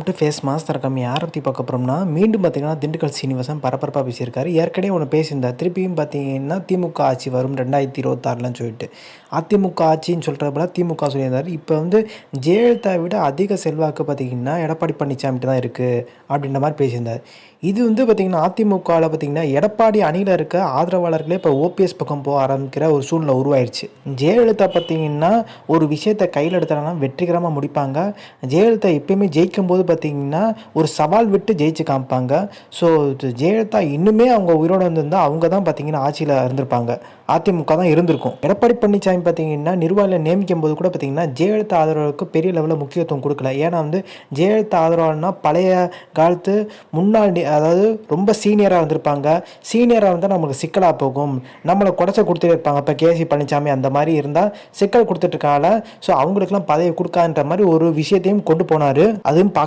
Face master நம்ம யாரை பற்றி பார்க்க போகிறோம்னா, மீண்டும் பார்த்தீங்கன்னா திண்டுக்கல் சீனிவாசன் பரபரப்பாக பேசியிருக்காரு. ஏற்கனவே ஒன்று பேசியிருந்தார். திருப்பியும் பார்த்தீங்கன்னா திமுக ஆட்சி வரும் 2026லன்னு சொல்லிட்டு. அதிமுக ஆட்சின்னு சொல்கிறத போல திமுக சொல்லியிருந்தார். இப்போ வந்து ஜெயலலிதா விட அதிக செல்வாக்கு பார்த்தீங்கன்னா எடப்பாடி பழனிசாமிகிட்ட தான் இருக்குது அப்படின்ற மாதிரி பேசியிருந்தார். இது வந்து பார்த்திங்கன்னா அதிமுகவில் பார்த்திங்கன்னா எடப்பாடி அணியில் இருக்க ஆதரவாளர்களே இப்போ ஓபிஎஸ் பக்கம் போக ஆரம்பிக்கிற ஒரு சூழ்நிலை உருவாயிருச்சு. ஜெயலலிதா பார்த்திங்கன்னா ஒரு விஷயத்தை கையில் எடுத்தாங்கன்னா வெற்றிகரமாக முடிப்பாங்க. ஜெயலலிதா எப்பயுமே ஜெயிக்கும் போது பார்த்திங்கன்னா ஒரு சவால் விட்டு ஜெயிச்சு காமிப்பாங்க. ஸோ ஜெயலலிதா இன்னுமே அவங்க உயிரோடு வந்திருந்தால் அவங்க தான் பார்த்திங்கன்னா ஆட்சியில் இருந்திருப்பாங்க. அதிமுக தான் இருந்திருக்கும். எடப்பாடி பழனிசாமி பார்த்திங்கன்னா நிர்வாகிகளை நியமிக்கும் போது கூட பார்த்திங்கன்னா ஜெயலலிதா ஆதரவுக்கு பெரிய லெவலில் முக்கியத்துவம் கொடுக்கல. ஏன்னா வந்து ஜெயலலிதா ஆதரவானா பழைய காலத்து முன்னாள் அதாவது ரொம்ப சீனியராக இருந்திருப்பாங்க. சீனியராக இருந்தால் நமக்கு சிக்கலாக போகும், நம்மளை குறைச்ச கொடுத்துட்டு இருப்பாங்க. இப்போ கேசி பழனிசாமி அந்த மாதிரி இருந்தால் சிக்கல் கொடுத்துட்டு இருக்காங்க. ஸோ அவங்களுக்குலாம் பதவி கொடுக்கான்ற மாதிரி ஒரு விஷயத்தையும் கொண்டு போனார். அதுவும்